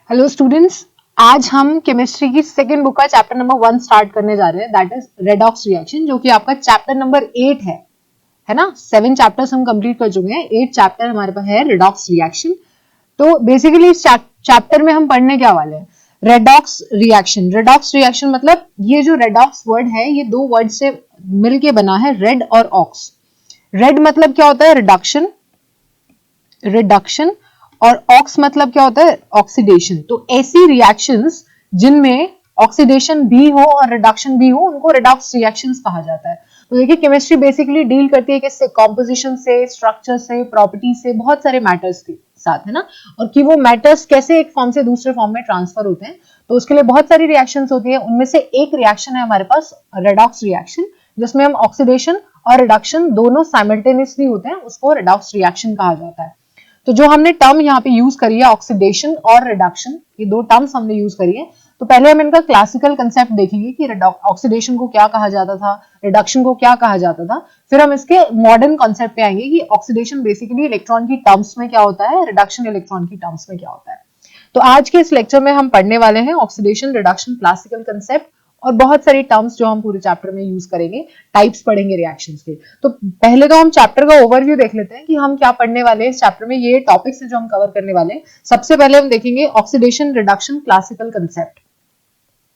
Hello students, आज हम chemistry की सेकंड बुक का चैप्टर नंबर 1 स्टार्ट करने जा रहे हैं, दैट इज रेडॉक्स रिएक्शन, जो कि आपका चैप्टर नंबर 8 है ना। 7 चैप्टर्स हम कंप्लीट कर चुके हैं, 8 चैप्टर हमारे पास है रेडॉक्स रिएक्शन। तो बेसिकली इस चैप्टर में हम पढ़ने क्या वाले हैं, रेडॉक्स रिएक्शन। रेडॉक्स रिएक्शन मतलब ये जो रेडॉक्स वर्ड है ये दो वर्ड से मिलके बना है, रेड और ऑक्स। रेड मतलब क्या होता है, रिडक्शन, रिडक्शन, और ऑक्स मतलब क्या होता है, ऑक्सीडेशन। तो ऐसी रिएक्शंस जिनमें ऑक्सीडेशन भी हो और रिडक्शन भी हो उनको रेडॉक्स रिएक्शंस कहा जाता है। तो देखिए केमिस्ट्री बेसिकली डील करती है किससे, कॉम्पोजिशन से, स्ट्रक्चर से, प्रॉपर्टी से, बहुत सारे मैटर्स के साथ, है ना। और कि वो मैटर्स कैसे एक फॉर्म से दूसरे फॉर्म में ट्रांसफर होते हैं, तो उसके लिए बहुत सारी रिएक्शंस होती है। उनमें से एक रिएक्शन है हमारे पास रेडॉक्स रिएक्शन, जिसमें हम ऑक्सीडेशन और रिडक्शन दोनों साइमल्टेनियसली होते हैं, उसको रेडॉक्स रिएक्शन कहा जाता है। तो जो हमने टर्म यहाँ पे यूज करी है ऑक्सीडेशन और रिडक्शन, ये दो टर्म्स हमने यूज करी है। तो पहले हम इनका क्लासिकल कंसेप्ट देखेंगे कि ऑक्सीडेशन को क्या कहा जाता था, रिडक्शन को क्या कहा जाता था। फिर हम इसके मॉडर्न कॉन्सेप्ट पे आएंगे कि ऑक्सीडेशन बेसिकली इलेक्ट्रॉन की टर्म्स में क्या होता है, रिडक्शन इलेक्ट्रॉन की टर्म्स में क्या होता है। तो आज के इस लेक्चर में हम पढ़ने वाले हैं ऑक्सीडेशन, रिडक्शन, क्लासिकल कंसेप्ट और बहुत सारी टर्म्स जो हम पूरे चैप्टर में यूज करेंगे, टाइप्स पढ़ेंगे रिएक्शंस के। तो पहले तो हम चैप्टर का ओवरव्यू देख लेते हैं कि हम क्या पढ़ने वाले हैं इस चैप्टर में, ये टॉपिक्स है जो हम कवर करने वाले हैं। सबसे पहले हम देखेंगे ऑक्सीडेशन, रिडक्शन, क्लासिकल कंसेप्ट।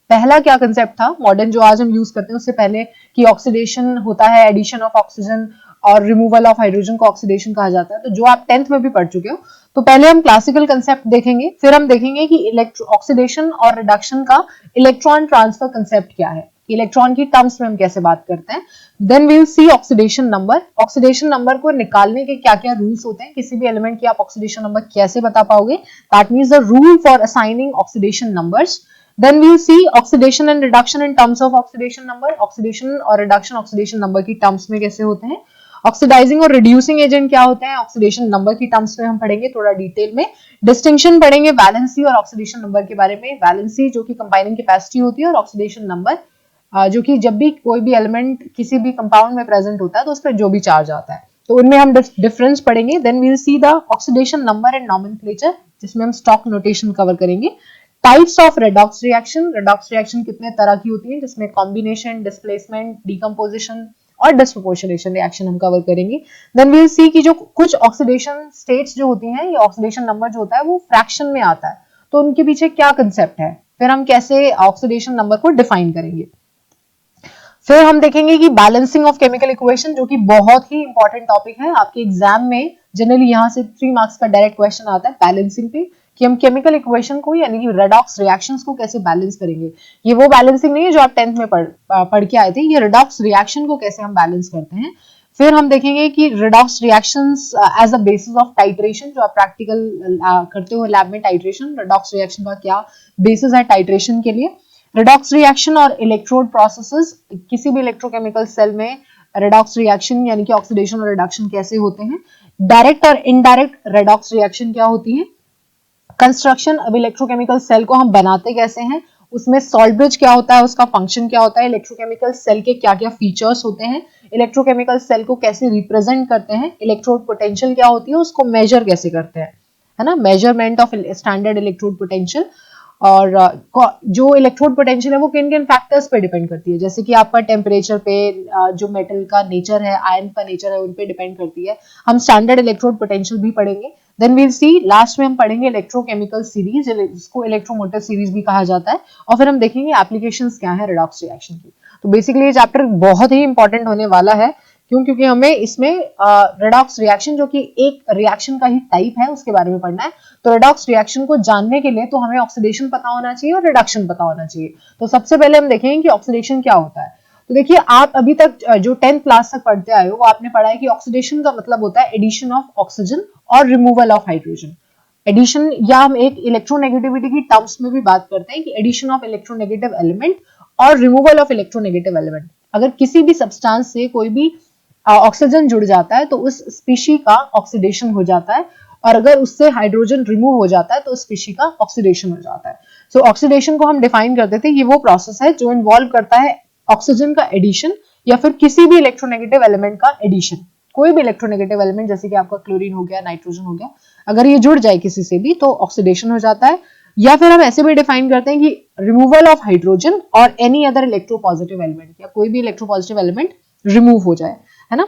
पहला क्या कंसेप्ट था मॉडर्न जो आज हम यूज करते हैं, उससे पहले कि ऑक्सीडेशन होता है एडिशन ऑफ ऑक्सीजन और रिमूवल ऑफ हाइड्रोजन को ऑक्सीडेशन कहा जाता है। तो जो आप 10th में भी पढ़ चुके हो, तो पहले हम क्लासिकल कंसेप्ट देखेंगे, फिर हम देखेंगे कि ऑक्सीडेशन और रिडक्शन का इलेक्ट्रॉन ट्रांसफर कंसेप्ट क्या है, इलेक्ट्रॉन की टर्म्स में हम कैसे बात करते हैं। Then we will see oxidation number. Oxidation number को निकालने के क्या क्या रूल्स होते हैं, किसी भी एलिमेंट की आप ऑक्सीडेशन नंबर कैसे बता पाओगे, that means the rule for assigning oxidation numbers. Then we will see oxidation and reduction in terms of oxidation number. Oxidation और reduction oxidation number की terms में कैसे होते हैं, ऑक्सीडाइजिंग और रिड्यूसिंग एजेंट क्या होते हैं, ऑक्सीडेशन नंबर की टर्म्स में हम पढ़ेंगे थोड़ा डिटेल में। डिस्टिंक्शन पढ़ेंगे वैलेंसी और ऑक्सीडेशन नंबर के बारे में। वैलेंसी जो कि कंबाइनिंग कैपेसिटी होती है, और ऑक्सीडेशन नंबर जो कि जब भी कोई भी एलिमेंट किसी भी कंपाउंड में प्रेजेंट होता है तो उस पर जो भी चार्ज आता है, तो उनमें हम डिफरेंस पढ़ेंगे। Then we will see the oxidation number and nomenclature, जिसमें हम स्टॉक नोटेशन कवर करेंगे। Types of redox reaction, redox reaction कितने तरह की होती है, जिसमें कॉम्बिनेशन, डिस्प्लेसमेंट, डिकम्पोजिशन और डिसप्रोपोर्शनेशन रिएक्शन हम कवर करेंगे। देन वी विल सी कि जो कुछ ऑक्सीडेशन स्टेट्स जो होती हैं, ये ऑक्सीडेशन नंबर जो होता है वो फ्रैक्शन में आता है, तो उनके पीछे क्या कंसेप्ट है, फिर हम कैसे ऑक्सीडेशन नंबर को डिफाइन करेंगे। फिर हम देखेंगे कि बैलेंसिंग ऑफ केमिकल इक्वेशन, जो कि बहुत ही इंपॉर्टेंट टॉपिक है आपके एग्जाम में। जनरली यहाँ से 3 मार्क्स का डायरेक्ट क्वेश्चन आता है बैलेंसिंग पे, कि हम केमिकल इक्वेशन को यानी कि रेडॉक्स रिएक्शंस को कैसे बैलेंस करेंगे। ये वो बैलेंसिंग नहीं है जो आप 10th में पढ़ के आए थे, ये रेडॉक्स रिएक्शन को कैसे हम बैलेंस करते हैं। फिर हम देखेंगे कि redox reactions as a basis of titration, जो आप प्रैक्टिकल करते हो लैब में, टाइट्रेशन रेडॉक्स रिएक्शन का क्या बेसिस है टाइट्रेशन के लिए। रेडॉक्स रिएक्शन और इलेक्ट्रोड प्रोसेसेस, किसी भी इलेक्ट्रोकेमिकल सेल में रेडॉक्स रिएक्शन यानी कि ऑक्सीडेशन और रिडक्शन कैसे होते हैं। डायरेक्ट और इनडायरेक्ट रेडॉक्स रिएक्शन क्या होती है। कंस्ट्रक्शन, अब इलेक्ट्रोकेमिकल सेल को हम बनाते कैसे हैं, उसमें सॉल्ट ब्रिज क्या होता है, उसका फंक्शन क्या होता है, इलेक्ट्रोकेमिकल सेल के क्या क्या फीचर्स होते हैं, इलेक्ट्रोकेमिकल सेल को कैसे रिप्रेजेंट करते हैं, इलेक्ट्रोड पोटेंशियल क्या होती है, उसको मेजर कैसे करते हैं, है ना, measurement of standard electrode potential. और जो इलेक्ट्रोड पोटेंशियल है वो किन किन फैक्टर्स पे डिपेंड करती है, जैसे कि आपका टेम्परेचर पे, जो मेटल का नेचर है, आयन का नेचर है, उन पे डिपेंड करती है। हम स्टैंडर्ड इलेक्ट्रोड पोटेंशियल भी पढ़ेंगे। देन वील सी, लास्ट में हम पढ़ेंगे इलेक्ट्रोकेमिकल सीरीज, जिसको इलेक्ट्रोमोटिव सीरीज भी कहा जाता है, और फिर हम देखेंगे एप्लीकेशंस क्या है रेडॉक्स रिएक्शन की। तो बेसिकली ये चैप्टर बहुत ही इंपॉर्टेंट होने वाला है, क्यों, क्योंकि हमें इसमें रेडॉक्स रिएक्शन जो कि एक रिएक्शन का ही टाइप है उसके बारे में पढ़ना है। तो रेडॉक्स रिएक्शन को जानने के लिए तो हमें ऑक्सीडेशन पता होना चाहिए और रिडक्शन पता होना चाहिए। तो सबसे पहले हम देखेंगे कि ऑक्सीडेशन क्या होता है। तो देखिए आप अभी तक जो 10th क्लास तक पढ़ते आए हो वो आपने पढ़ा है कि ऑक्सीडेशन का मतलब होता है एडिशन ऑफ ऑक्सीजन और रिमूवल ऑफ हाइड्रोजन। एडिशन, या हम एक इलेक्ट्रोनेगेटिविटी की टर्म्स में भी बात करते हैं कि एडिशन ऑफ इलेक्ट्रोनेगेटिव एलिमेंट और रिमूवल ऑफ इलेक्ट्रोनेगेटिव एलिमेंट। अगर किसी भी सब्सटेंस से कोई भी ऑक्सीजन जुड़ जाता है तो उस स्पीशी का ऑक्सीडेशन हो जाता है, और अगर उससे हाइड्रोजन रिमूव हो जाता है तो उस स्पीशी का ऑक्सीडेशन हो जाता है। सो ऑक्सीडेशन को हम डिफाइन करते थे, ये वो प्रोसेस है जो इन्वॉल्व करता है ऑक्सीजन का एडिशन या फिर किसी भी इलेक्ट्रोनेगेटिव एलिमेंट का एडिशन। कोई भी इलेक्ट्रोनेगेटिव एलिमेंट जैसे कि आपका क्लोरीन हो गया, नाइट्रोजन हो गया, अगर ये जुड़ जाए किसी से भी तो ऑक्सीडेशन हो जाता है। या फिर हम ऐसे भी डिफाइन करते हैं कि रिमूवल ऑफ हाइड्रोजन और एनी अदर इलेक्ट्रोपॉजिटिव एलिमेंट, या कोई भी इलेक्ट्रोपॉजिटिव एलिमेंट रिमूव हो जाए, है ना।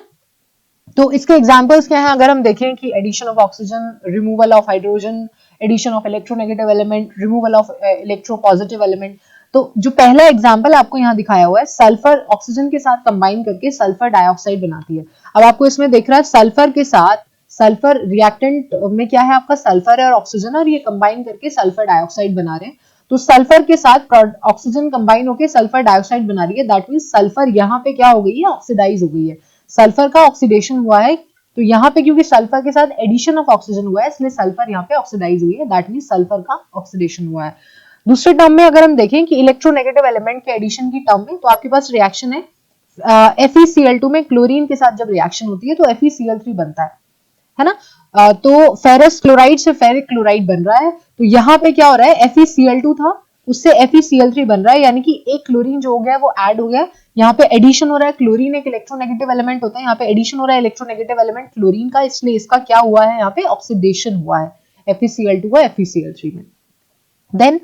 तो इसके एग्जांपल्स क्या हैं, अगर हम देखें कि addition of oxygen, removal of hydrogen, addition of electronegative element, removal of electropositive element. तो जो पहला एग्जांपल आपको यहाँ दिखाया हुआ है, सल्फर ऑक्सीजन के साथ कंबाइन करके सल्फर डाइऑक्साइड बनाती है। अब आपको इसमें दिख रहा है सल्फर के साथ, सल्फर रिएक्टेंट में क्या है आपका, सल्फर है और ऑक्सीजन, और ये कंबाइन करके सल्फर डाइऑक्साइड बना रहे हैं। तो सल्फर के साथ ऑक्सीजन कंबाइन होकर सल्फर डाइऑक्साइड बना रही है, दैट मीन सल्फर यहाँ पे क्या हो गई है, ऑक्सीडाइज हो गई है, सल्फर का ऑक्सीडेशन हुआ है। तो यहाँ पे क्योंकि सल्फर के साथ एडिशन ऑफ ऑक्सीजन हुआ है, इसलिए सल्फर यहाँ पे ऑक्सीडाइज हुई है, दैट मीन सल्फर का ऑक्सीडेशन हुआ है। दूसरे टर्म में अगर हम देखें कि इलेक्ट्रोनेगेटिव एलिमेंट के एडिशन की टर्म में, तो आपके पास रिएक्शन है FeCl2 में क्लोरीन के साथ जब रिएक्शन होती है तो FeCl3 बनता है ना। तो फेरस क्लोराइड से फेरिक क्लोराइड बन रहा है। तो यहाँ पे क्या हो रहा है, FeCl2 था, उससे FeCl3 बन रहा है, यानी कि एक क्लोरीन जो हो गया वो ऐड हो गया। यहाँ पे एडिशन हो रहा है, क्लोरीन एक इलेक्ट्रोनेगेटिव एलिमेंट होता है, यहाँ पे एडिशन हो रहा है इलेक्ट्रोनेगेटिव एलिमेंट क्लोरीन का, इसलिए इसका क्या हुआ है, यहाँ पे ऑक्सीडेशन हुआ है FeCl2 का FeCl3 में। देन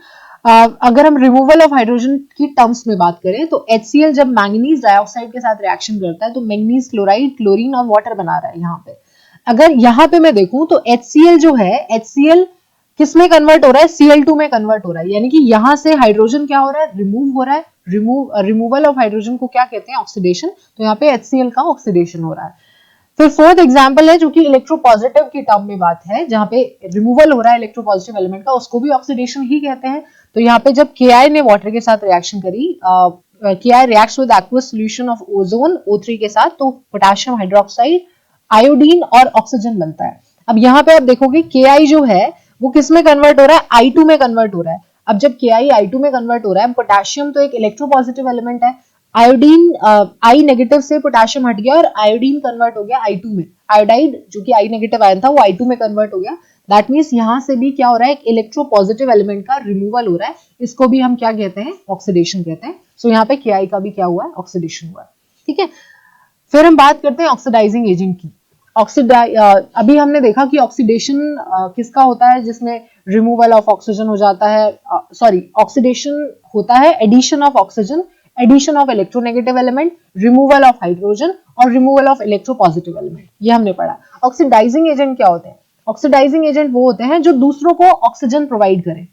अगर हम रिमूवल ऑफ हाइड्रोजन की टर्म्स में बात करें तो HCl जब मैंगनीज डाइऑक्साइड के साथ रिएक्शन करता है तो मैंगनीज क्लोराइड क्लोरीन और वाटर बना रहा है। यहाँ पे अगर यहाँ पे मैं देखूं तो HCl जो है, HCl किस में कन्वर्ट हो रहा है, Cl2 में कन्वर्ट हो रहा है, यानी कि यहाँ से हाइड्रोजन क्या हो रहा है, रिमूव हो रहा है। रिमूवल ऑफ हाइड्रोजन को क्या कहते हैं, ऑक्सीडेशन। तो यहाँ पे HCl का ऑक्सीडेशन हो रहा है। फिर फोर्थ एग्जांपल है जो कि इलेक्ट्रोपॉजिटिव की टर्म में बात है, जहां पे रिमूवल हो रहा है इलेक्ट्रोपॉजिटिव एलिमेंट का, उसको भी ऑक्सीडेशन ही कहते हैं। तो यहाँ पे जब Ki ने वाटर के साथ रिएक्शन करी, Ki reacts with aqueous solution of ozone O3 के साथ, तो पोटेशियम हाइड्रोक्साइड, आयोडीन और ऑक्सीजन बनता है। अब यहाँ पे आप देखोगे Ki जो है वो किस में कन्वर्ट हो रहा है, I2 में कन्वर्ट हो रहा है। अब जब Ki I2 में कन्वर्ट हो रहा है, पोटेशियम तो एक इलेक्ट्रोपॉजिटिव एलिमेंट है, आयोडीन I नेगेटिव से पोटेशियम हट गया और आयोडीन कन्वर्ट हो गया I2 में, आयोडाइड जो कि I नेगेटिव आयन था वो I2 में कन्वर्ट हो गया। दैट मीन्स यहाँ से भी क्या हो रहा है, एक इलेक्ट्रोपॉजिटिव एलिमेंट का रिमूवल हो रहा है, इसको भी हम क्या कहते हैं, ऑक्सीडेशन कहते हैं। सो यहाँ पे Ki का भी क्या हुआ है, ऑक्सीडेशन हुआ है। ठीक है, फिर हम बात करते हैं ऑक्सीडाइजिंग एजेंट की। अभी हमने देखा कि ऑक्सीडेशन किसका होता है, जिसमें रिमूवल ऑफ ऑक्सीजन हो जाता है, सॉरी ऑक्सीडेशन होता है addition of oxygen, addition of electronegative element, removal of hydrogen और रिमूवल ऑफ इलेक्ट्रोपॉजिटिव एलिमेंट, ये हमने पढ़ा। ऑक्सीडाइजिंग एजेंट क्या होते हैं, ऑक्सीडाइजिंग एजेंट वो होते हैं जो दूसरों को ऑक्सीजन प्रोवाइड करें,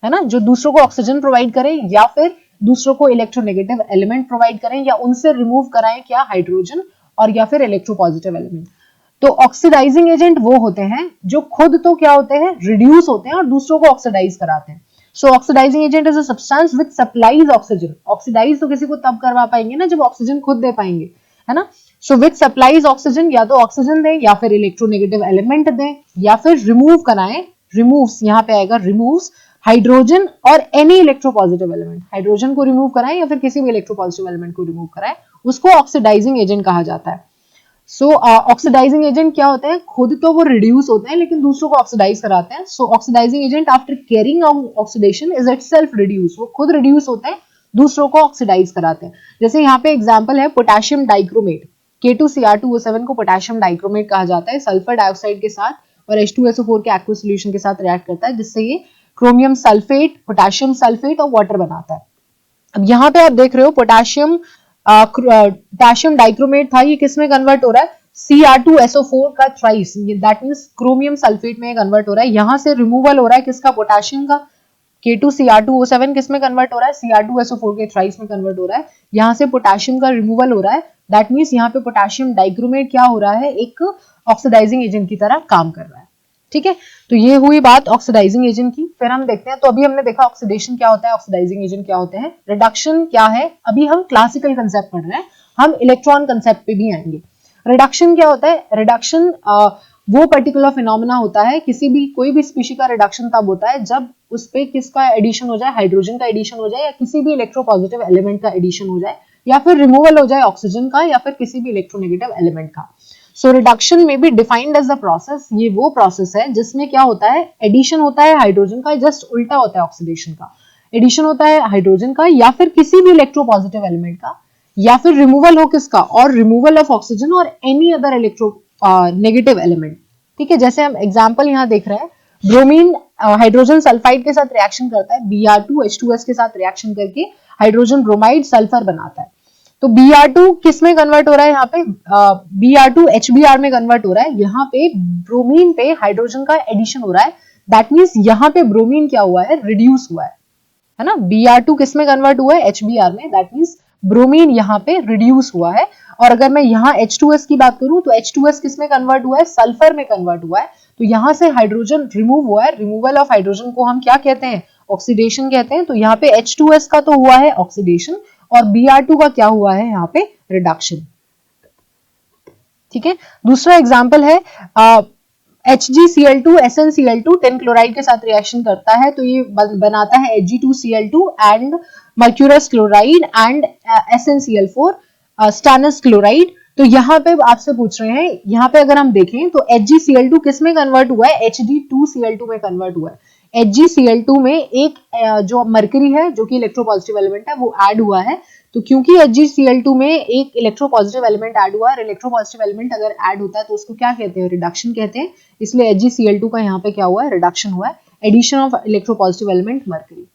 है ना, जो दूसरों को ऑक्सीजन प्रोवाइड करें या फिर दूसरों को इलेक्ट्रोनेगेटिव एलिमेंट प्रोवाइड करें, या उनसे रिमूव कराएं क्या, हाइड्रोजन और या फिर इलेक्ट्रोपॉजिटिव एलिमेंट। तो ऑक्सीडाइजिंग एजेंट वो होते हैं जो खुद तो क्या होते हैं, रिड्यूस होते हैं और दूसरों को ऑक्सीडाइज कराते हैं। So oxidising agent is a substance which supplies oxygen. Oxidise तो किसी को तब करवा पाएंगे ना जब ऑक्सीजन खुद दे पाएंगे, है ना। सो व्हिच सप्लाइज ऑक्सीजन, या तो ऑक्सीजन दें या फिर इलेक्ट्रोनेगेटिव एलिमेंट दें या फिर रिमूव कराएं, रिमूव्स यहाँ पे आएगा, रिमूव्स हाइड्रोजन और एनी इलेक्ट्रोपॉजिटिव एलिमेंट, हाइड्रोजन को रिमूव कराएं या फिर किसी भी इलेक्ट्रोपॉजिटिव एलिमेंट को रिमूव कराएं, उसको ऑक्सीडाइजिंग एजेंट कहा जाता है। सो ऑक्सीडाइजिंग एजेंट क्या होते हैं, खुद तो वो रिड्यूस होते हैं लेकिन दूसरों को ऑक्सीडाइज कराते हैं। So oxidising agent after carrying out oxidation is itself reduce, वो खुद रिड्यूस होते हैं, दूसरों को ऑक्सीडाइज कराते हैं। जैसे यहाँ पे एग्जांपल है पोटेशियम डाइक्रोमेट, K2Cr2O7 को पोटेशियम डाइक्रोमेट कहा जाता है, सल्फर डाइऑक्साइड के साथ और H2SO4 के एक्वस सॉल्यूशन के साथ रिएक्ट करता है, जिससे ये क्रोमियम सल्फेट, पोटेशियम सल्फेट और वाटर बनाता है। अब यहाँ पे आप देख रहे हो पोटेशियम डाइक्रोमेट था, ये किस में कन्वर्ट हो रहा है, Cr2SO4 का thrice, that means chromium sulphate में कन्वर्ट हो रहा है। यहाँ से रिमूवल हो रहा है किसका, पोटेशियम का। K2Cr2O7 किस में कन्वर्ट हो रहा है, Cr2SO4 के थ्राइस में कन्वर्ट हो रहा है। यहाँ से पोटेशियम का रिमूवल हो रहा है, दैट मींस यहाँ पे पोटेशियम डाइक्रोमेट क्या हो रहा है, एक ऑक्सीडाइजिंग एजेंट की तरह काम कर रहा है। ठीक है, तो ये हुई बात ऑक्सीडाइजिंग एजेंट की। फिर हम देखते हैं, तो अभी हमने देखा ऑक्सीडेशन क्या होता है, ऑक्सीडाइजिंग एजेंट क्या होते हैं, रिडक्शन क्या है, अभी हम क्लासिकल कंसेप्ट पढ़ रहे हैं, हम इलेक्ट्रॉन कंसेप्ट पे भी आएंगे। रिडक्शन क्या होता है, रिडक्शन वो पर्टिकुलर फिनोमेना होता है, किसी भी कोई भी स्पीशी का रिडक्शन तब होता है जब उस पे किसका एडिशन हो जाए, हाइड्रोजन का एडिशन हो जाए या किसी भी इलेक्ट्रोपॉजिटिव एलिमेंट का एडिशन हो जाए या फिर रिमूवल हो जाए ऑक्सीजन का या फिर किसी भी इलेक्ट्रोनेगेटिव एलिमेंट का। So reduction may be defined as the process, ये वो प्रोसेस है जिसमें क्या होता है, एडिशन होता है हाइड्रोजन का, जस्ट उल्टा होता है ऑक्सीडेशन का, एडिशन होता है हाइड्रोजन का या फिर किसी भी इलेक्ट्रोपॉजिटिव एलिमेंट का, या फिर रिमूवल हो किसका, और रिमूवल ऑफ ऑक्सीजन और any other electro negative element. ठीक है, जैसे हम एग्जांपल यहाँ देख रहे हैं, ब्रोमीन हाइड्रोजन सल्फाइड के साथ रिएक्शन करता है, Br2H2S के साथ रिएक्शन करके हाइड्रोजन ब्रोमाइड सल्फर बनाता है। तो Br2 किस में कन्वर्ट हो रहा है, यहाँ पे Br2 HBr में कन्वर्ट हो रहा है। यहाँ पे ब्रोमीन पे हाइड्रोजन का एडिशन हो रहा है, दैट मीन्स यहाँ पे ब्रोमीन क्या हुआ है, रिड्यूस हुआ है ना। Br2 किस में कन्वर्ट हुआ है, HBr में, दैट मीन्स ब्रोमीन यहाँ पे रिड्यूस हुआ है। और अगर मैं यहाँ H2S की बात करूं तो H2S किस में कन्वर्ट हुआ है, सल्फर में कन्वर्ट हुआ है। तो यहाँ से हाइड्रोजन रिमूव हुआ है, रिमूवल ऑफ हाइड्रोजन को हम क्या कहते हैं, ऑक्सीडेशन कहते हैं। तो यहाँ पे H2S का तो हुआ है ऑक्सीडेशन और Br2 का क्या हुआ है, यहाँ पे रिडक्शन। ठीक है, दूसरा एग्जाम्पल है HgCl2 SnCl2 टिन क्लोराइड के साथ रिएक्शन करता है तो ये बनाता है Hg2Cl2 and mercurous chloride and SnCl4 stannous chloride. तो यहाँ पे आपसे पूछ रहे हैं, यहाँ पे अगर हम देखें तो HgCl2 किस में कन्वर्ट हुआ है, Hd2Cl2 में कन्वर्ट हुआ है। HgCl2 में एक जो मरकरी है जो कि इलेक्ट्रोपॉजिटिव एलिमेंट है वो ऐड हुआ है। तो क्योंकि HgCl2 में एक इलेक्ट्रोपॉजिटिव एलिमेंट ऐड हुआ है, इलेक्ट्रोपॉजिटिव एलिमेंट अगर ऐड होता है तो उसको क्या कहते हैं, रिडक्शन कहते हैं। इसलिए HgCl2 का यहाँ पे क्या हुआ है, रिडक्शन हुआ है, addition of electropositive element mercury.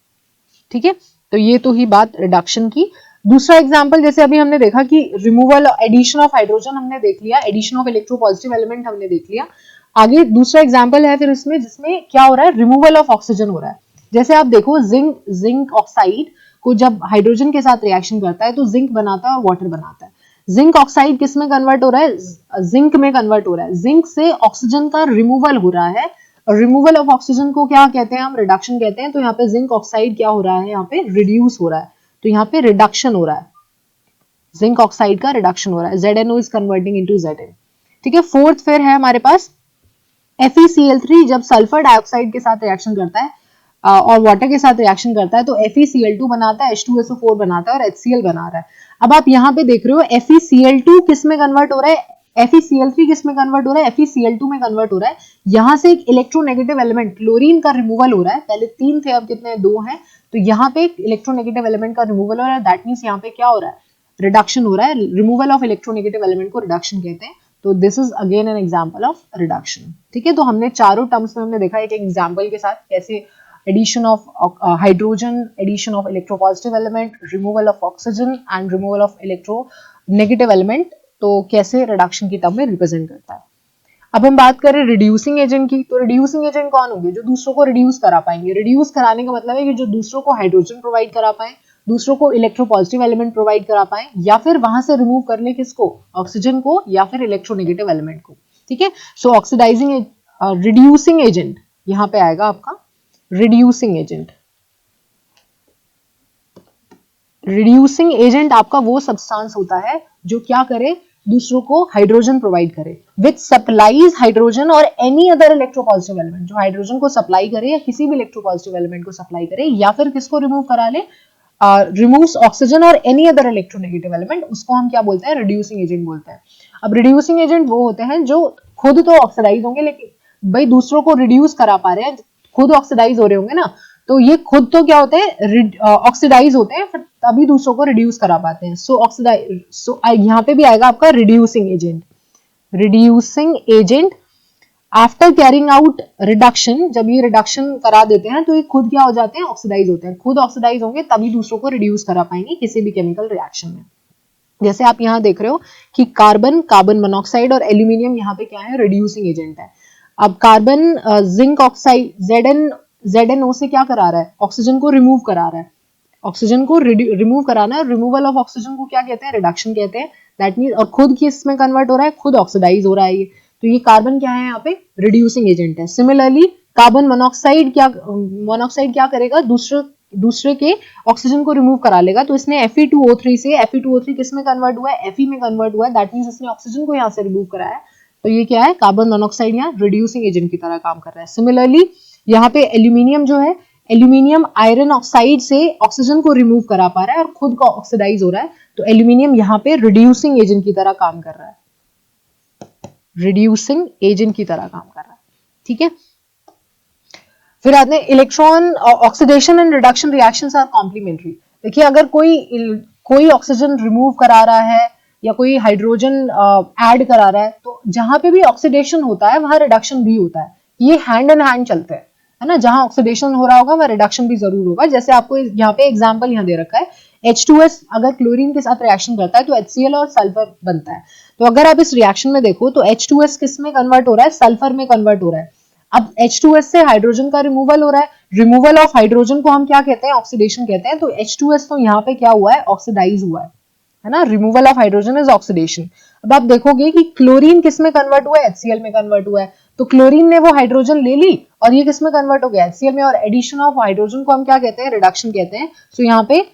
ठीक है, तो ये तो ही बात रिडक्शन की। दूसरा एग्जांपल जैसे अभी हमने देखा कि रिमूवल एडिशन ऑफ हाइड्रोजन हमने देख लिया, एडिशन ऑफ इलेक्ट्रोपॉजिटिव एलिमेंट हमने देख लिया। आगे दूसरा एग्जांपल है फिर इसमें जिसमें क्या हो रहा है, रिमूवल ऑफ ऑक्सीजन हो रहा है। जैसे आप देखो जिंक ऑक्साइड को जब हाइड्रोजन के साथ रिएक्शन करता है तो जिंक बनाता है और वाटर बनाता है। जिंक ऑक्साइड किस में कन्वर्ट हो रहा है, जिंक में कन्वर्ट हो रहा है। जिंक से ऑक्सीजन का रिमूवल हो रहा है और रिमूवल ऑफ ऑक्सीजन को क्या कहते हैं, हम रिडक्शन कहते हैं। तो यहाँ पे जिंक ऑक्साइड क्या हो रहा है, यहाँ पे रिड्यूस हो रहा है, तो यहाँ पे रिडक्शन हो रहा है, जिंक ऑक्साइड का रिडक्शन हो रहा है, ZnO is converting into Zn। ठीक है, फोर्थ फिर है हमारे पास FeCl3 जब सल्फर डाइऑक्साइड के साथ रिएक्शन करता है और वाटर के साथ रिएक्शन करता है तो FeCl2 बनाता है, H2SO4 बनाता है और HCl बना रहा है। अब आप यहाँ पे देख रहे हो FeCl2 किस में कन्वर्ट हो रहा है, FeCl3 किस में कन्वर्ट हो रहा है, FeCl2 में कन्वर्ट हो रहा है। यहाँ से एक इलेक्ट्रोनेगेटिव एलिमेंट क्लोरीन का रिमूवल हो रहा है, पहले 3 थे अब कितने 2 हैं। तो यहाँ पे एक इलेक्ट्रोनेगेटिव एलिमेंट का रिमूवल हो रहा है, दैट मीन्स यहाँ पे क्या हो रहा है, रिडक्शन हो रहा है। रिमूवल ऑफ इलेक्ट्रोनेगेटिव एलिमेंट को रिडक्शन कहते हैं। तो this is again an example of reduction. ठीक है, तो हमने चारों टर्म्स में हमने देखा एक एग्जांपल के साथ कैसे addition of hydrogen, addition of electropositive element, removal of oxygen and removal of electronegative element, तो कैसे रिडक्शन की टर्म में रिप्रेजेंट करता है। अब हम बात करें रिड्यूसिंग एजेंट की, तो रिड्यूसिंग एजेंट कौन होंगे, जो दूसरों को रिड्यूस करा पाएंगे। रिड्यूस कराने का मतलब है कि जो दूसरों को हाइड्रोजन प्रोवाइड करा पाए, दूसरों को इलेक्ट्रोपॉजिटिव एलिमेंट प्रोवाइड करा पाए, या फिर वहां से रिमूव कर ले किसको, ऑक्सीजन को या फिर इलेक्ट्रोनेगेटिव एलिमेंट को। ठीक है, सो ऑक्सीडाइजिंग रिड्यूसिंग एजेंट यहाँ पे आएगा आपका रिड्यूसिंग एजेंट। रिड्यूसिंग एजेंट आपका वो सब्सटेंस होता है जो क्या करे, दूसरों को हाइड्रोजन प्रोवाइड करे, विच सप्लाईज हाइड्रोजन और एनी अदर इलेक्ट्रोपॉजिटिव एलिमेंट, जो हाइड्रोजन को सप्लाई करे या किसी भी इलेक्ट्रोपॉजिटिव एलिमेंट को सप्लाई करे, या फिर किसको रिमूव करा ले, रिमूव्स ऑक्सीजन और एनी अदर इलेक्ट्रोनेगेटिव एलिमेंट, उसको हम क्या बोलते हैं, रिड्यूसिंग एजेंट बोलते हैं। अब रिड्यूसिंग एजेंट वो होते हैं जो खुद तो ऑक्सीडाइज होंगे लेकिन भाई दूसरों को रिड्यूस करा पा रहे हैं, खुद ऑक्सीडाइज हो रहे होंगे ना, तो ये खुद तो क्या होते हैं, ऑक्सीडाइज होते हैं, फिर तभी दूसरों को रिड्यूस करा पाते हैं। सो यहाँ पे भी आएगा आपका reducing agent. Reducing agent after carrying out reduction, जब ये रिडक्शन करा देते हैं तो ये खुद क्या हो जाते हैं, ऑक्सीडाइज होते हैं। खुद ऑक्सीडाइज होंगे तभी दूसरों को रिड्यूस करा पाएंगे किसी भी केमिकल रिएक्शन में। जैसे आप यहाँ देख रहे हो कि कार्बन मोनोऑक्साइड और एल्यूमिनियम यहाँ पे क्या है, रिड्यूसिंग एजेंट है। अब कार्बन जिंक ऑक्साइड ZnO से क्या करा रहा है, ऑक्सीजन को रिमूव करा रहा है। ऑक्सीजन को रिमूव कराना है, रिमूवल ऑफ ऑक्सीजन को क्या कहते हैं, रिडक्शन कहते हैं। दैट मीन्स और खुद किस में कन्वर्ट हो रहा है, खुद ऑक्सीडाइज हो रहा है ये, तो ये कार्बन क्या है यहाँ पे, रिड्यूसिंग एजेंट है। सिमिलरली कार्बन मोनोऑक्साइड क्या करेगा, दूसरे के ऑक्सीजन को रिमूव करा लेगा। तो इसने Fe2O3 से Fe2O3 किस में कन्वर्ट हुआ है, Fe में कन्वर्ट हुआ है, दैट मीन्स इसने ऑक्सीजन को यहाँ से रिमूव कराया है। तो ये क्या है, कार्बन मोनोऑक्साइड यहाँ रिड्यूसिंग एजेंट की तरह काम कर रहा है। सिमिलरली यहाँ पे एल्यूमिनियम जो है, एल्यूमिनियम आयरन ऑक्साइड से ऑक्सीजन को रिमूव करा पा रहा है और खुद को ऑक्सीडाइज हो रहा है, तो एल्यूमिनियम यहाँ पे रिड्यूसिंग एजेंट की तरह काम कर रहा है, रिड्यूसिंग एजेंट की तरह काम कर रहा है। ठीक है, फिर आते हैं electron oxidation and reduction reactions are complementary. देखिए अगर कोई ऑक्सीजन रिमूव करा रहा है या कोई हाइड्रोजन ऐड करा रहा है, तो जहां पे भी ऑक्सीडेशन होता है वहां रिडक्शन भी होता है, ये हैंड इन हैंड चलते हैं, है ना। जहां ऑक्सीडेशन हो रहा होगा वह रिडक्शन भी जरूर होगा। जैसे आपको यहाँ पे एग्जांपल यहाँ दे रखा है, H2S अगर क्लोरीन के साथ रिएक्शन करता है तो HCl और सल्फर बनता है। तो अगर आप इस रिएक्शन में देखो तो H2S किस में कन्वर्ट हो रहा है, सल्फर में कन्वर्ट हो रहा है। अब H2S से हाइड्रोजन का रिमूवल हो रहा है, रिमूवल ऑफ हाइड्रोजन को हम क्या कहते हैं, ऑक्सीडेशन कहते हैं। तो H2S तो यहाँ पे क्या हुआ है, ऑक्सीडाइज हुआ है ना। Removal of hydrogen is oxidation. अब आप देखोगे कि क्लोरीन किस में कन्वर्ट हुआ है, HCl में कन्वर्ट हुआ है। तो क्लोरीन ने वो हाइड्रोजन ले ली और ये किस में कन्वर्ट हो गया, HCl में, और एडिशन ऑफ हाइड्रोजन को हम क्या कहते हैं, रिडक्शन कहते हैं। सो यहाँ पे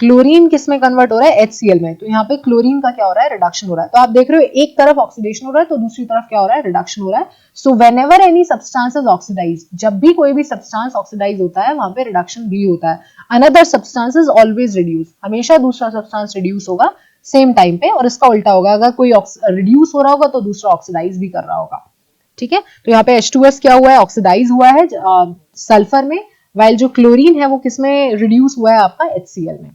क्लोरीन किस में कन्वर्ट हो रहा है, HCl में। तो यहाँ पे क्लोरीन का क्या हो रहा है, रिडक्शन हो रहा है। तो आप देख रहे हो एक तरफ ऑक्सीडेशन हो रहा है तो दूसरी तरफ क्या हो रहा है, रिडक्शन हो रहा है। So whenever any substance is oxidise, जब भी कोई भी सब्सटेंस ऑक्सीडाइज होता है वहां पे रिडक्शन भी होता है। Another substance is always reduce, हमेशा दूसरा सब्सटेंस रिड्यूस होगा सेम टाइम पे, और इसका उल्टा होगा, अगर कोई रिड्यूस हो रहा होगा तो दूसरा ऑक्सीडाइज भी कर रहा होगा। ठीक है, तो यहाँ पे H2S क्या हुआ है, ऑक्सीडाइज हुआ है सल्फर में, वाइल जो क्लोरीन है वो किसमें रिड्यूस हुआ है, आपका HCl में।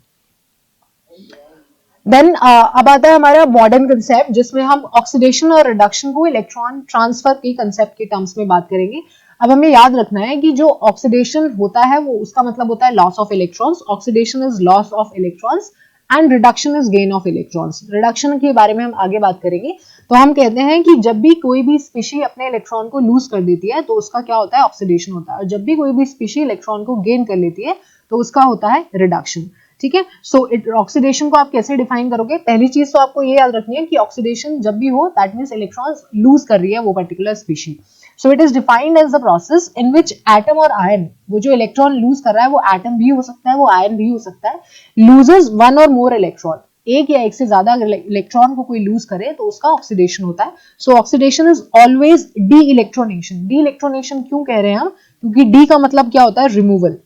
देन अब आता है हमारा मॉडर्न कंसेप्ट, जिसमें हम ऑक्सीडेशन और रिडक्शन को इलेक्ट्रॉन ट्रांसफर के कंसेप्ट के टर्म्स में बात करेंगे। अब हमें याद रखना है कि जो ऑक्सीडेशन होता है वो उसका मतलब होता है loss of electrons. Oxidation is loss of electrons and reduction is gain of electrons. Reduction के बारे में हम आगे बात करेंगे। तो हम कहते हैं कि जब भी कोई भी स्पीशी अपने इलेक्ट्रॉन को लूज कर देती है तो उसका क्या होता है, ऑक्सीडेशन होता है, और जब भी कोई भी स्पीशी इलेक्ट्रॉन को गेन कर लेती है तो उसका होता है रिडक्शन। ठीक है, सो ऑक्सीडेशन को आप कैसे डिफाइन करोगे, पहली चीज तो आपको ये याद रखनी है कि ऑक्सीडेशन जब भी हो दैट मींस इलेक्ट्रॉन्स लूज कर रही है वो particular species. So it is defined as the process in which atom और आयन, वो जो इलेक्ट्रॉन लूज कर रहा है वो एटम भी हो सकता है, वो आयन भी हो सकता है, लूजेस वन और मोर इलेक्ट्रॉन, एक या एक से ज्यादा इलेक्ट्रॉन को कोई लूज करे तो उसका ऑक्सीडेशन होता है। So oxidation is always de electronation. De electronation क्यों कह रहे हैं हम, क्योंकि डी का मतलब क्या होता है, रिमूवल।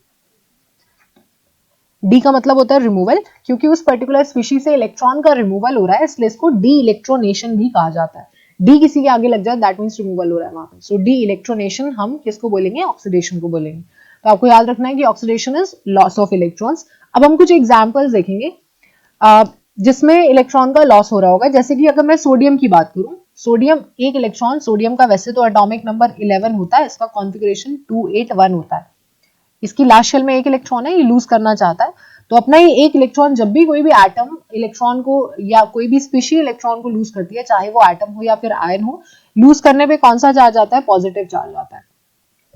डी का मतलब होता है रिमूवल, क्योंकि उस पर्टिकुलर स्पीशीज से इलेक्ट्रॉन का रिमूवल हो रहा है, इसलिए इसको डी इलेक्ट्रोनेशन भी कहा जाता है। डी किसी के आगे लग जाए दैट मींस रिमूवल हो रहा है वहां पे। सो डी इलेक्ट्रोनेशन हम किसको बोलेंगे, ऑक्सीडेशन को बोलेंगे। तो आपको याद रखना है कि oxidation is loss of electrons. अब हम कुछ एग्जांपल्स देखेंगे जिसमें इलेक्ट्रॉन का लॉस हो रहा होगा। जैसे कि अगर मैं सोडियम की बात करूं, सोडियम एक इलेक्ट्रॉन, सोडियम का वैसे तो एटॉमिक नंबर 11 होता है, इसका कॉन्फिगरेशन 281 होता है। इसकी लास्ट शेल में एक इलेक्ट्रॉन है, ये लूज करना चाहता है। तो अपना ये एक इलेक्ट्रॉन, जब भी कोई भी एटम इलेक्ट्रॉन को या कोई भी स्पीशी इलेक्ट्रॉन को लूज करती है, चाहे वो एटम हो या फिर आयन हो, लूज करने पे कौन सा चार्ज आता है, पॉजिटिव चार्ज आता है।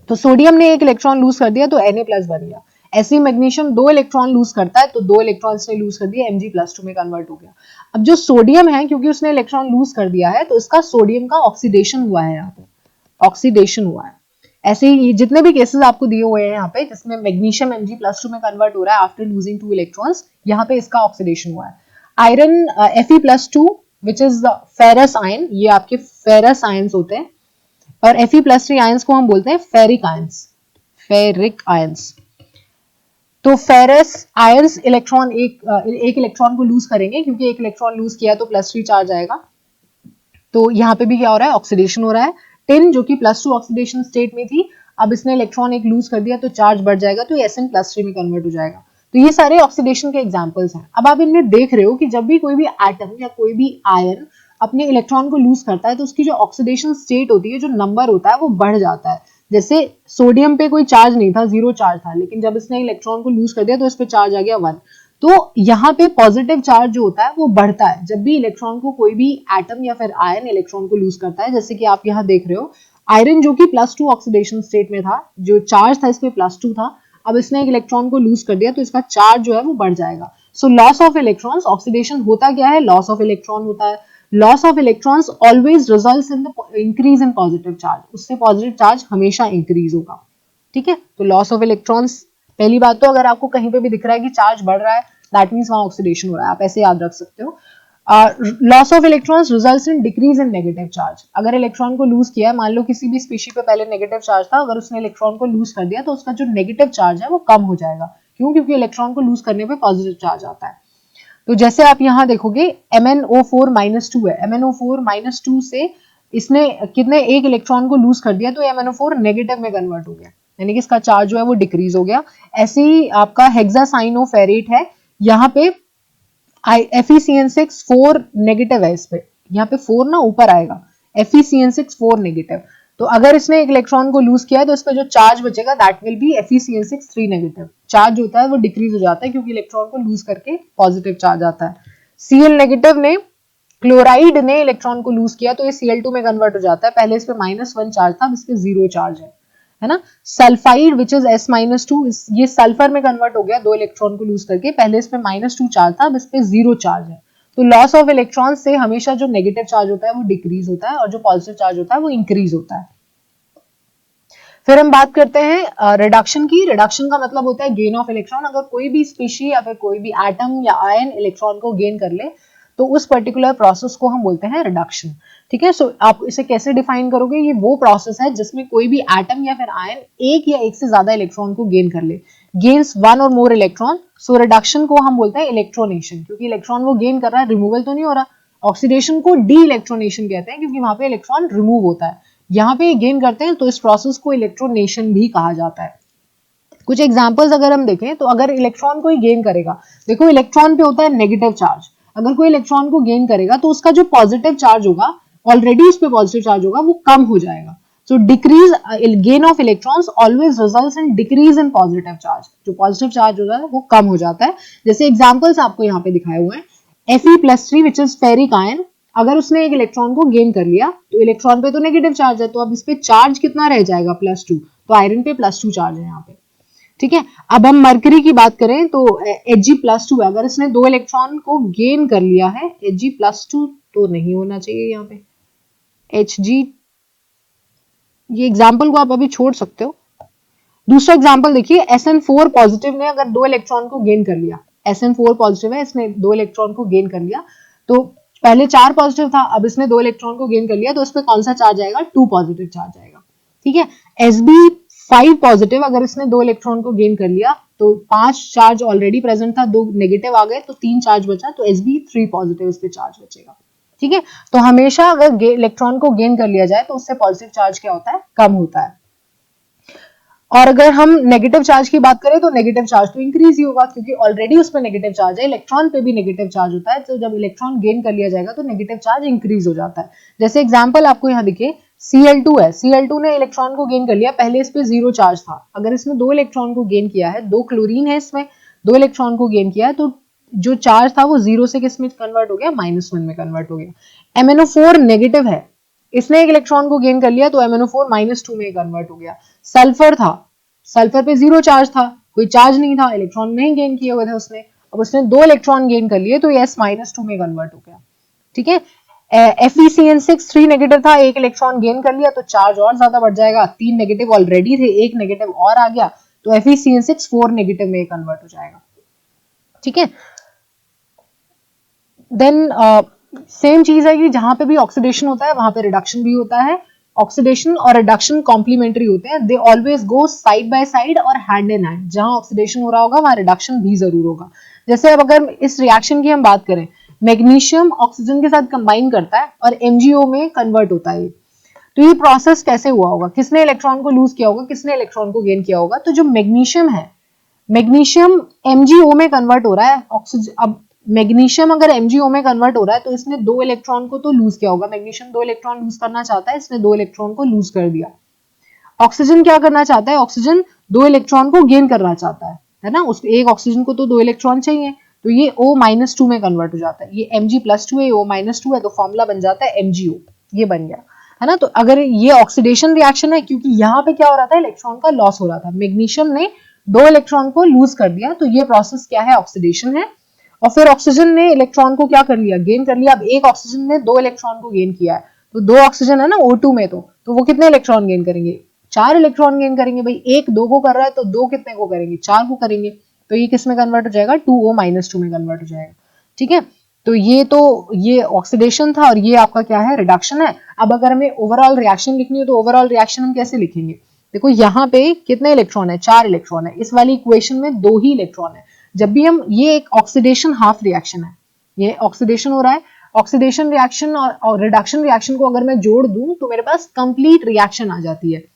तो सोडियम ने एक इलेक्ट्रॉन लूज कर दिया तो Na+ बन गया। ऐसे ही मैग्नीशियम 2 इलेक्ट्रॉन लूज करता है तो 2 इलेक्ट्रॉन ने लूज कर दिया, Mg+2 में कन्वर्ट हो गया। अब जो सोडियम है, क्योंकि उसने इलेक्ट्रॉन लूज कर दिया है तो इसका सोडियम का ऑक्सीडेशन हुआ है, यहाँ पे ऑक्सीडेशन हुआ है। ऐसे ही जितने भी केसेस आपको दिए हुए हैं यहाँ पे जिसमें मैग्नीशियम Mg+2 में कन्वर्ट हो रहा है आफ्टर लूजिंग 2 इलेक्ट्रॉन्स, यहाँ पे इसका ऑक्सीडेशन हुआ है। Iron Fe+2 which is the ferrous ion, ये आपके फेरस आयंस होते हैं, और Fe+3 आयंस को हम बोलते हैं फेरिक आयंस, फेरिक आयंस। तो फेरस आयंस इलेक्ट्रॉन एक इलेक्ट्रॉन को लूज करेंगे, क्योंकि एक इलेक्ट्रॉन लूज किया तो +3 चार्ज आएगा। तो यहाँ पे भी क्या हो रहा है, ऑक्सीडेशन हो रहा है। टिन जो कि +2 ऑक्सीडेशन स्टेट में थी, अब इसने इलेक्ट्रॉन एक लूज कर दिया तो चार्ज बढ़ जाएगा, तो Sn+3 में कन्वर्ट हो जाएगा। तो ये सारे ऑक्सीडेशन के एग्जांपल्स हैं। अब आप इनमें देख रहे हो कि जब भी कोई भी एटम या कोई भी आयन अपने इलेक्ट्रॉन को लूज करता है तो उसकी जो ऑक्सीडेशन स्टेट होती है, जो नंबर होता है वो बढ़ जाता है। जैसे सोडियम पे कोई चार्ज नहीं था, 0 चार्ज था, लेकिन जब इसने इलेक्ट्रॉन को लूज कर दिया तो इस पे चार्ज आ गया 1। तो यहाँ पे पॉजिटिव चार्ज जो होता है वो बढ़ता है जब भी इलेक्ट्रॉन को कोई भी एटम या फिर आयन इलेक्ट्रॉन को लूज करता है। जैसे कि आप यहाँ देख रहे हो, आयरन जो कि +2 ऑक्सीडेशन स्टेट में था, जो चार्ज था इसमें +2 था, अब इसने एक इलेक्ट्रॉन को लूज कर दिया तो इसका चार्ज जो है वो बढ़ जाएगा। So loss of electrons, oxidation होता क्या है, लॉस ऑफ इलेक्ट्रॉन होता है। Loss of electrons always results in the increase in positive charge, उससे पॉजिटिव चार्ज हमेशा इंक्रीज होगा। ठीक है, तो लॉस ऑफ इलेक्ट्रॉन्स, पहली बात तो अगर आपको कहीं पे भी दिख रहा है कि चार्ज बढ़ रहा है दैट मींस वहां ऑक्सीडेशन हो रहा है, आप ऐसे याद रख सकते हो। Loss of electrons results in decrease in negative charge. अगर इलेक्ट्रॉन को लूज किया है, मान लो किसी भी स्पीशी पे पहले नेगेटिव चार्ज था, अगर उसने इलेक्ट्रॉन को लूज कर दिया तो उसका जो नेगेटिव चार्ज है वो कम हो जाएगा। क्यों, क्योंकि इलेक्ट्रॉन को लूज करने पे पॉजिटिव चार्ज आता है। तो जैसे आप यहाँ देखोगे MnO4-2 है, MnO4-2 से इसने कितने एक इलेक्ट्रॉन को लूज कर दिया तो MnO4 नेगेटिव में कन्वर्ट हो गया, यानी कि इसका चार्ज जो है वो डिक्रीज हो गया। ऐसे ही आपका हेक्सासाइनोफेरेट है, यहाँ पे FeCN6 4 नेगेटिव है, इस पे यहाँ पे 4 ना ऊपर आएगा, FeCN6 4 नेगेटिव। तो अगर इसने एक इलेक्ट्रॉन को लूज किया है तो इस पर जो चार्ज बचेगा that will be Fe2CN6 3 negative. Charge होता है वो डिक्रीज हो जाता है क्योंकि इलेक्ट्रॉन को लूज करके पॉजिटिव चार्ज आता है। Cl नेगेटिव ने, क्लोराइड ने इलेक्ट्रॉन को लूज किया तो ये Cl2 में कन्वर्ट हो जाता है। पहले इस पे -1 चार्ज था, अब इस पे 0 चार्ज है ना। सल्फाइड विच इज S-2, ये सल्फर में कन्वर्ट हो गया 2 इलेक्ट्रॉन को लूज करके। पहले इस पे -2 चार्ज था, अब इस पे 0 चार्ज है। तो लॉस ऑफ इलेक्ट्रॉन से हमेशा जो नेगेटिव चार्ज होता है वो डिक्रीज होता है और जो पॉजिटिव चार्ज होता है वो इंक्रीज होता है। फिर हम बात करते हैं रिडक्शन की। रिडक्शन का मतलब होता है गेन ऑफ इलेक्ट्रॉन। अगर कोई भी स्पीशी या फिर कोई भी एटम या आयन इलेक्ट्रॉन को गेन कर ले तो उस पर्टिकुलर प्रोसेस को हम बोलते हैं रिडक्शन। ठीक है, सो आप इसे कैसे डिफाइन करोगे? ये वो प्रोसेस है जिसमें कोई भी एटम या फिर आयन एक या एक से ज्यादा इलेक्ट्रॉन को गेन कर ले, गेन्स वन और मोर इलेक्ट्रॉन। सो रिडक्शन को हम बोलते हैं इलेक्ट्रोनेशन, क्योंकि इलेक्ट्रॉन वो गेन कर रहा है, रिमूवल तो नहीं हो रहा। ऑक्सीडेशन को डी इलेक्ट्रोनेशन कहते हैं क्योंकि वहां पे इलेक्ट्रॉन रिमूव होता है। यहाँ पे गेन करते हैं तो इस प्रोसेस को इलेक्ट्रोनेशन भी कहा जाता है। कुछ एग्जांपल्स अगर हम देखें तो अगर इलेक्ट्रॉन कोई गेन करेगा, देखो इलेक्ट्रॉन पे होता है नेगेटिव चार्ज। अगर कोई इलेक्ट्रॉन को गेन करेगा तो उसका जो पॉजिटिव चार्ज होगा, ऑलरेडी उस पे पॉजिटिव चार्ज होगा, वो कम हो जाएगा। So decrease gain of electrons always results in decrease in positive charge. जो पॉजिटिव चार्ज होता है वो कम हो जाता है। जैसे एग्जांपल्स आपको यहाँ पे दिखाए हुए हैं। Fe+3 which is ferric ion, अगर उसने एक इलेक्ट्रॉन को गेन कर लिया तो इलेक्ट्रॉन पे तो नेगेटिव चार्ज है, तो अब इस पे चार्ज कितना रह जाएगा? +2। तो आयरन पे +2 चार्ज है यहाँ पे। ठीक है, अब हम मरकरी की बात करें तो Hg+2 है। अगर इसने 2 इलेक्ट्रॉन को गेन कर लिया है, Hg+2 तो नहीं होना चाहिए यहाँ पे, Hg, ये एग्जाम्पल को आप अभी छोड़ सकते हो। दूसरा एग्जाम्पल देखिए, Sn4 पॉजिटिव ने अगर 2 इलेक्ट्रॉन को गेन कर लिया, Sn4 पॉजिटिव है, इसने 2 इलेक्ट्रॉन को गेन कर लिया, तो पहले 4 पॉजिटिव था, अब इसने 2 इलेक्ट्रॉन को गेन कर लिया तो इस पे कौन सा चार्ज आएगा? 2 पॉजिटिव चार्ज आएगा। ठीक है, Sb5 पॉजिटिव, अगर इसने 2 इलेक्ट्रॉन को गेन कर लिया तो 5 चार्ज ऑलरेडी प्रेजेंट था, 2 नेगेटिव आ गए तो 3 चार्ज बचा, तो Sb3 पॉजिटिव इस पे चार्ज बचेगा। ठीक है, तो हमेशा अगर इलेक्ट्रॉन को गेन कर लिया जाए तो उससे पॉजिटिव चार्ज क्या होता है? कम होता है। और अगर हम नेगेटिव चार्ज की बात करें तो नेगेटिव चार्ज तो इंक्रीज ही होगा क्योंकि ऑलरेडी उसमें नेगेटिव चार्ज है। इलेक्ट्रॉन पे भी नेगेटिव चार्ज होता है, तो जब इलेक्ट्रॉन गेन कर लिया जाएगा तो नेगेटिव चार्ज इंक्रीज हो जाता है। जैसे एग्जांपल आपको यहाँ दिखे, Cl2 है, Cl2 ने इलेक्ट्रॉन को गेन कर लिया, पहले इस पे 0 चार्ज था, अगर इसने 2 इलेक्ट्रॉन को गेन किया है, 2 क्लोरीन है इसमें, 2 इलेक्ट्रॉन को गेन किया है, तो जो चार्ज था वो 0 से किस में कन्वर्ट हो गया? -1 में कन्वर्ट हो गया। MnO4 नेगेटिव है, इसने एक इलेक्ट्रॉन को गेन कर लिया तो MnO4 -2 में कन्वर्ट हो गया। सल्फर था, सल्फर पे 0 चार्ज था, कोई चार्ज नहीं था, इलेक्ट्रॉन नहीं गेन किए हुए थे उसने, अब उसने 2 इलेक्ट्रॉन गेन कर लिए तो ये S-2 में कन्वर्ट हो गया। ठीक है, FeCN6 3 नेगेटिव था, एक इलेक्ट्रॉन गेन कर लिया तो चार्ज और ज्यादा बढ़ जाएगा, 3 नेगेटिव ऑलरेडी थे, एक नेगेटिव और आ गया तो FeCN6 4 नेगेटिव में कन्वर्ट हो जाएगा। ठीक है, देन सेम चीज है कि जहां पे भी ऑक्सीडेशन होता है वहां पे रिडक्शन भी होता है। ऑक्सीडेशन और रिडक्शन कॉम्प्लीमेंट्री होते हैं, they always go side by side और हैंड इन हैंड। जहां ऑक्सीडेशन हो रहा होगा वहां रिडक्शन भी जरूर होगा। जैसे अब अगर इस रिएक्शन की हम बात करें, मैग्नीशियम ऑक्सीजन के साथ कंबाइन करता है और MgO में कन्वर्ट होता है, तो ये प्रोसेस कैसे हुआ होगा? किसने इलेक्ट्रॉन को लूज किया होगा, किसने इलेक्ट्रॉन को गेन किया होगा? तो जो मैग्नीशियम है, मैग्नीशियम MgO में कन्वर्ट हो रहा है। ऑक्सीजन, अब मैग्नीशियम अगर MgO में कन्वर्ट हो रहा है तो इसने 2 इलेक्ट्रॉन को तो लूज किया होगा। मैग्नीशियम 2 इलेक्ट्रॉन लूज करना चाहता है, इसने 2 इलेक्ट्रॉन को लूज कर दिया। ऑक्सीजन क्या करना चाहता है? ऑक्सीजन 2 इलेक्ट्रॉन को गेन करना चाहता है ना, उस एक ऑक्सीजन को तो 2 इलेक्ट्रॉन चाहिए, तो ये O-2 में कन्वर्ट हो जाता है। ये Mg+2 है, O-2 है, तो फॉर्मूला बन जाता है MgO, ये बन गया है ना। तो अगर ये ऑक्सीडेशन रिएक्शन है, क्योंकि यहाँ पे क्या हो रहा था? इलेक्ट्रॉन का लॉस हो रहा था, मैग्नीशियम ने 2 इलेक्ट्रॉन को लूज कर दिया, तो ये प्रोसेस क्या है? ऑक्सीडेशन है। और फिर ऑक्सीजन ने इलेक्ट्रॉन को क्या कर लिया? गेन कर लिया। अब एक ऑक्सीजन ने 2 इलेक्ट्रॉन को गेन किया है, तो 2 ऑक्सीजन है ना O2 में, तो वो कितने इलेक्ट्रॉन गेन करेंगे? 4 इलेक्ट्रॉन गेन करेंगे। भाई एक 2 को कर रहा है तो 2 कितने को करेंगे? 4 को करेंगे, तो ये किस में कन्वर्ट हो जाएगा? 2O-2 में कन्वर्ट हो जाएगा। ठीक है, तो ये ऑक्सीडेशन था और ये आपका क्या है? रिडक्शन है। अब अगर हमें ओवरऑल रिएक्शन लिखनी हो तो ओवरऑल रिएक्शन हम कैसे लिखेंगे? देखो यहाँ पे कितने इलेक्ट्रॉन है? 4 इलेक्ट्रॉन है, इस वाली इक्वेशन में 2 ही इलेक्ट्रॉन है। जब भी हम, ये एक ऑक्सीडेशन हाफ रिएक्शन है, ये ऑक्सीडेशन हो रहा है, ऑक्सीडेशन रिएक्शन और रिडक्शन रिएक्शन को अगर मैं जोड़ दूं तो मेरे पास कंप्लीट रिएक्शन आ जाती है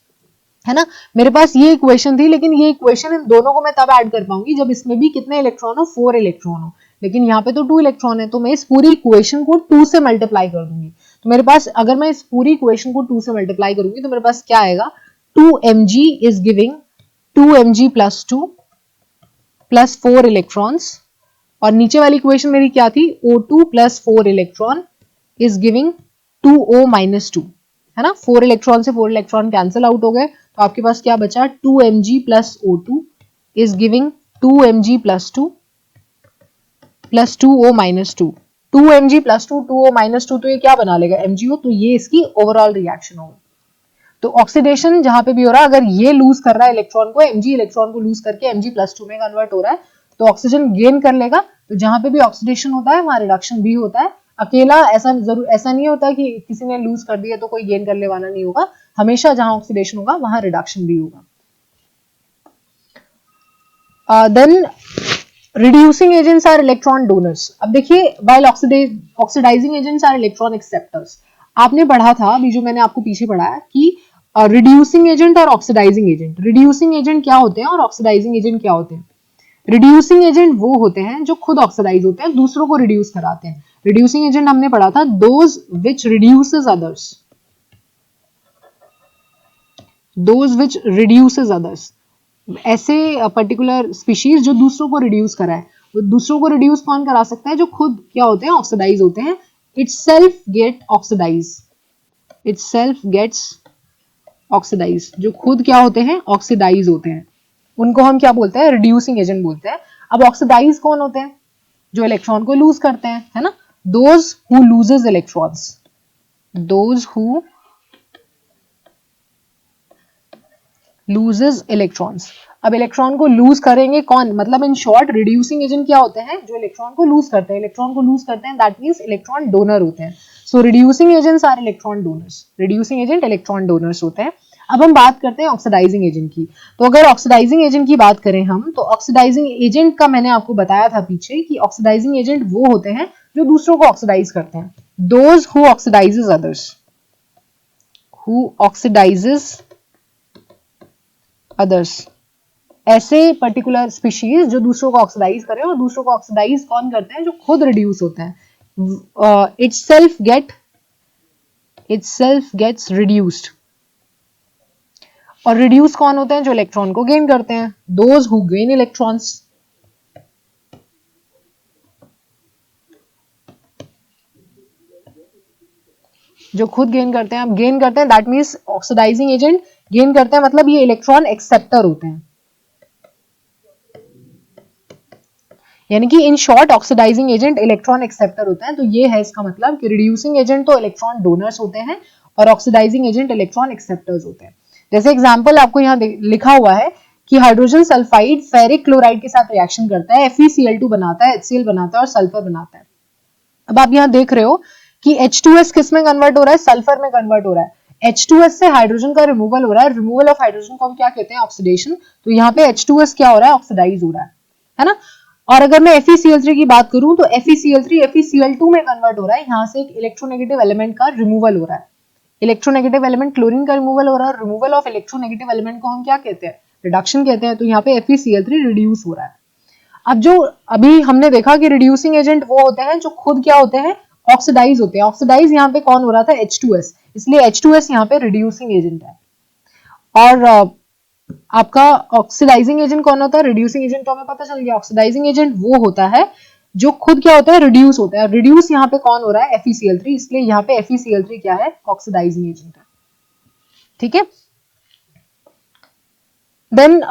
ना। मेरे पास ये इक्वेशन थी, लेकिन ये इक्वेशन इन दोनों को मैं तब ऐड कर पाऊंगी जब इसमें भी कितने इलेक्ट्रॉन हो? 4 इलेक्ट्रॉन हो, लेकिन यहाँ पे तो 2 इलेक्ट्रॉन है, तो मैं इस पूरी इक्वेशन को 2 से मल्टीप्लाई कर दूंगी। तो मेरे पास अगर मैं इस पूरी इक्वेशन को 2 से मल्टीप्लाई करूंगी तो मेरे पास क्या आएगा, 2mg is giving 2mg plus 2 plus 4 electrons, और नीचे वाली इक्वेशन मेरी क्या थी, O2 plus 4 electron is giving 2O minus 2, है ना। 4 इलेक्ट्रॉन से 4 इलेक्ट्रॉन कैंसिल आउट हो गए, तो आपके पास क्या बचा, 2mg plus O2 is giving 2mg plus 2 plus 2O minus 2। 2mg plus 2 2O minus 2, तो ये क्या बना लेगा, MgO, तो ये इसकी ओवरऑल रिएक्शन होगी। तो ऑक्सीडेशन जहां पे भी हो रहा है, अगर ये लूज कर रहा है इलेक्ट्रॉन को, Mg इलेक्ट्रॉन को लूज करके Mg प्लस 2 में कन्वर्ट हो रहा है, तो ऑक्सीजन गेन कर लेगा। तो जहां पे भी ऑक्सीडेशन होता है वहां रिडक्शन भी होता है। अकेला ऐसा नहीं होता कि किसी ने लूज कर दिया तो कोई गेन करने वाला नहीं होगा, हमेशा जहां ऑक्सीडेशन होगा वहां रिडक्शन भी होगा। Then reducing agents are electron donors। अब देखिए, while oxidizing agents are electron acceptors। आपने पढ़ा था अभी, जो मैंने आपको पीछे पढ़ाया कि reducing agent और oxidizing agent, reducing agent क्या होते हैं और oxidizing agent क्या होते हैं। reducing agent वो होते हैं जो खुद ऑक्सीडाइज होते हैं, दूसरों को रिड्यूस कराते हैं। reducing agent हमने पढ़ा था, those which reduces others, those which reduces others, ऐसे पर्टिकुलर स्पीशीज जो दूसरों को रिड्यूस कराए। वो दूसरों को रिड्यूस कौन करा सकता है, जो खुद क्या होते हैं, ऑक्सीडाइज होते हैं। Itself get oxidise, itself gets oxidise, जो खुद क्या होते हैं, ऑक्सीडाइज होते हैं, उनको हम क्या बोलते हैं, रिड्यूसिंग एजेंट बोलते हैं। अब ऑक्सीडाइज कौन होते हैं, जो इलेक्ट्रॉन को लूज करते हैं, है ना। Those who loses electrons, those who loses electrons. अब इलेक्ट्रॉन को लूज करेंगे कौन, मतलब इन शॉर्ट रिड्यूसिंग एजेंट क्या होते हैं, जो इलेक्ट्रॉन को लूज करते हैं। इलेक्ट्रॉन को लूज करते हैं, दैट मींस इलेक्ट्रॉन डोनर होते हैं। So reducing agents are electron donors, reducing agent electron donors होते हैं। अब हम बात करते हैं ऑक्सीडाइजिंग एजेंट की। तो अगर ऑक्सीडाइजिंग एजेंट की बात करें हम, तो ऑक्सीडाइजिंग एजेंट का मैंने आपको बताया था पीछे कि ऑक्सीडाइजिंग एजेंट वो होते हैं जो दूसरों को ऑक्सीडाइज करते हैं। Those who oxidises others, who oxidises others, ऐसे पर्टिकुलर स्पीशीज जो दूसरों को ऑक्सीडाइज करें, और दूसरों को ऑक्सीडाइज कौन करते हैं, जो खुद रिड्यूस होते हैं। Itself gets reduced. और रिड्यूस कौन होते हैं, जो इलेक्ट्रॉन को गेन करते हैं, दोज हु गेन इलेक्ट्रॉन्स। जो खुद गेन करते हैं, अब गेन करते हैं that means oxidising agent gain करते हैं, मतलब ये इलेक्ट्रॉन एक्सेप्टर होते हैं। यानी कि in short oxidising agent electron acceptor होते हैं। तो ये है इसका मतलब कि रिड्यूसिंग एजेंट तो इलेक्ट्रॉन डोनर्स होते हैं और ऑक्सीडाइजिंग एजेंट इलेक्ट्रॉन एक्सेप्टर्स होते हैं। जैसे एग्जांपल आपको यहाँ लिखा हुआ है कि हाइड्रोजन सल्फाइड फेरिक क्लोराइड के साथ रिएक्शन करता है, FeCl2 बनाता है, HCl बनाता है और सल्फर बनाता है। अब आप यहाँ देख रहे हो कि H2S किस में कन्वर्ट हो रहा है, सल्फर में कन्वर्ट हो रहा है। H2S से हाइड्रोजन का रिमूवल हो रहा है, रिमूवल ऑफ हाइड्रोजन को हम क्या कहते हैं, ऑक्सीडेशन। तो यहाँ पे H2S क्या हो रहा है, ऑक्सीडाइज हो रहा है ना। और अगर मैं FeCl3 की बात करूं तो FeCl3 FeCl2 में कन्वर्ट हो रहा है, यहाँ से एक इलेक्ट्रोनेगेटिव एलिमेंट का रिमूवल हो रहा है। इलेक्ट्रोनेगेटिव एलिमेंट क्लोरीन का रिमूवल हो रहा है, रिमूवल ऑफ इलेक्ट्रोनेगेटिव एलिमेंट को हम क्या कहते हैं, रिडक्शन कहते हैं। तो यहाँ पे FeCl3 रिड्यूस हो रहा है। अब जो अभी हमने देखा कि रिड्यूसिंग एजेंट वो होते हैं जो खुद क्या होते हैं, ऑक्सीडाइज होते हैं। ऑक्सीडाइज यहाँ पे कौन हो रहा था, H2S, इसलिए H2S यहाँ पे रिड्यूसिंग एजेंट है। और आपका ऑक्सीडाइजिंग एजेंट कौन होता है, रिड्यूसिंग एजेंट, तो हमें पता चल गया। ऑक्सीडाइजिंग एजेंट वो होता है जो खुद क्या होता है, रिड्यूस होता है। रिड्यूस यहाँ पे कौन हो रहा है, FeCl3, इसलिए यहाँ पे FeCl3 क्या है, ऑक्सीडाइजिंग एजेंट है। ठीक है। देन